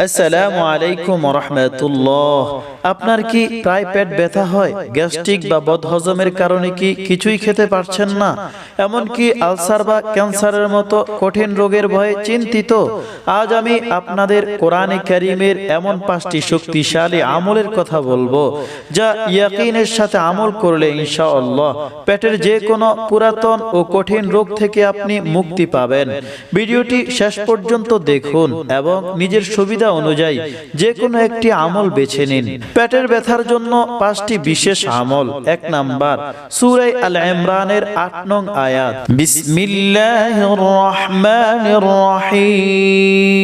আসসালামু আলাইকুম ওয়া রাহমাতুল্লাহ। আপনার কি প্রায় পেট ব্যথা হয়? গ্যাস্ট্রিক বা বদহজমের কারণে কি কিছুই খেতে পারছেন না? এমনকি আলসার বা ক্যান্সারের মতো কঠিন রোগের ভয়ে চিন্তিত? আজ আমি আপনাদের কোরআনে কারীমের এমন 5টি শক্তিশালী আমলের কথা বলবো, যা ইয়াকিনের সাথে আমল করলে ইনশাআল্লাহ পেটের যে কোনো পুরাতন ও কঠিন রোগ থেকে আপনি মুক্তি পাবেন। ভিডিওটি শেষ পর্যন্ত দেখুন এবং নিজের সুবিধা অনুযায়ী যে কোনো একটি আমল বেছে নিন। পেটের ব্যথার জন্য 5টি বিশেষ আমল। 1 নাম্বার, সূরা আল ইমরানের 8 নং আয়াত, বিসমিল্লাহির রহমানির রহিম,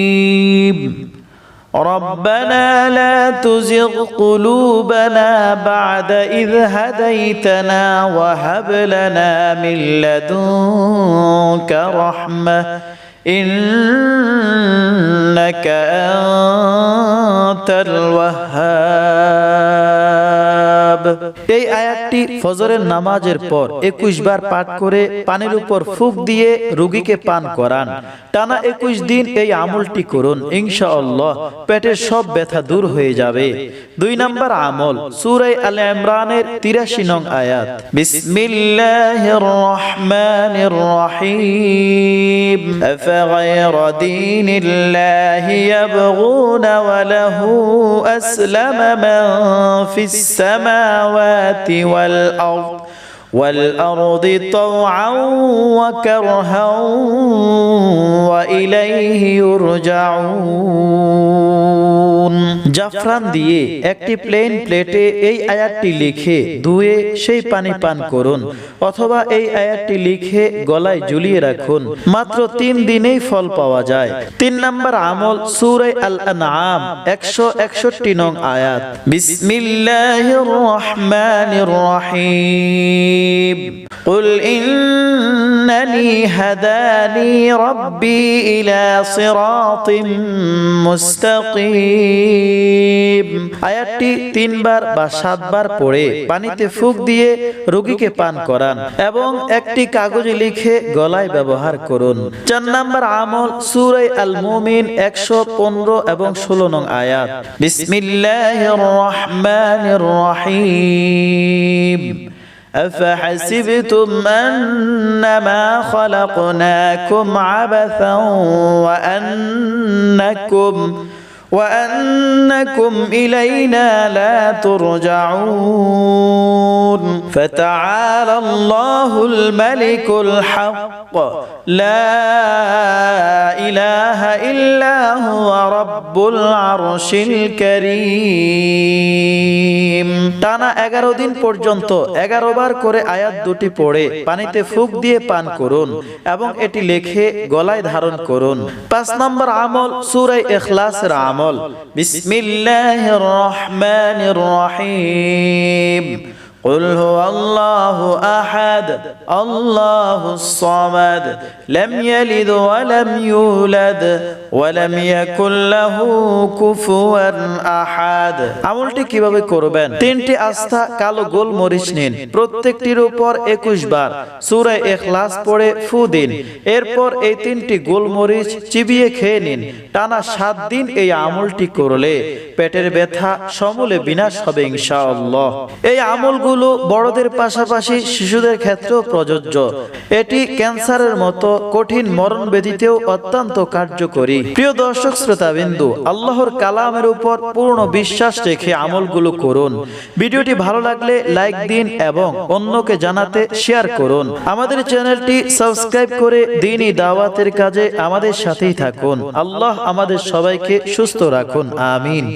ربنا لا تزغ قلوبنا بعد إذ هديتنا وهب لنا من لدنك رحمة إنك أنت الوهاب। এই আয়াতটি ফজরের নামাজের পর 21 বার পাঠ করে পানির উপর ফুঁক দিয়ে রোগীকে পান করান। টানা 21 দিন এই আমলটি করুন, ইনশাআল্লাহ পেটের সব ব্যথা দূর হয়ে যাবে। 2 নাম্বার আমল, সূরা আল ইমরানের 83 নং আয়াত, বিসমিল্লাহির রহমানির রহিম, আফাগায়রা দীনিল্লাহি ইয়াবগুনা ওয়া লাহু আসলামা মান ফিস সামাওয়াতি والأرض طوعا وكرها وإليه يرجعون। জাফরান দিয়ে একটি প্লেন প্লেটে এই আয়াতটি লিখে ধুয়ে সেই পানি পান করুন, অথবা এই আয়াতটি লিখে গলায় ঝুলিয়ে রাখুন। মাত্র 3 দিনেই ফল পাওয়া যায়। 3 নাম্বার আমল, সূরা আল আনআম 161 নং আয়াত, বিসমিল্লাহির রহমানির রহিম, قل إنني هداني ربي إلى صراط مستقيم। আয়াতটি 3 বার বা 7 বার পড়ে পানিতে ফুঁক দিয়ে রোগীকে পান করান এবং একটি কাগজে লিখে গলায় ব্যবহার করুন। 4 নাম্বার আমল, সূরা আল মুমিন 115 এবং 16 নং আয়াত, বিসমিল্লাহির রহমানির রহিম, أفحسبتم أنما خلقناكم عبثا وأنكم إلينا لا ترجعون فتعالى الله الملك الحق لا إله إلا هو رب العرش الكريم। টানা 11 দিন পর্যন্ত 11 বার করে আয়াত দুটি পড়ে পানিতে ফুঁক দিয়ে পান করুন এবং এটি লিখে গলায় ধারণ করুন। 5 নম্বর আমল, সূরা ইখলাসের আমল, বিসমিল্লাহির রহমানির রহিম, قل هو الله أحد الله الصمد لم يلد ولم يولد ولم يكن له كفوا أحد। আমলটি কিভাবে করবেন? 3টি আস্থা কালো গোল মরিচ নিন, প্রত্যেকটির উপর 21 বার সূরা ইখলাস পড়ে ফু দিন। এরপর এই 3টি গোল মরিচ চিবিয়ে খেয়ে নিন। টানা 7 দিন এই আমলটি করলে পেটের ব্যথা সমূলে বিনাশ হবে ইনশাআল্লাহ। এই আমল বড়দের পাশাপাশি শিশুদের ক্ষেত্রেও প্রযোজ্য। এটি ক্যান্সারের মতো কঠিন মরণ ব্যাধিতেও অত্যন্ত কার্যকরী। প্রিয় দর্শক শ্রোতাবিন্দু, আল্লাহর কালামের উপর পূর্ণ বিশ্বাস রেখে আমলগুলো করুন। ভিডিওটি ভালো লাগলে লাইক দিন এবং অন্যকে জানাতে শেয়ার করুন। আমাদের চ্যানেলটি সাবস্ক্রাইব করে দ্বীনি দাওয়াতের কাজে আমাদের সাথেই থাকুন। আল্লাহ আমাদের সবাইকে সুস্থ রাখুন, আমিন।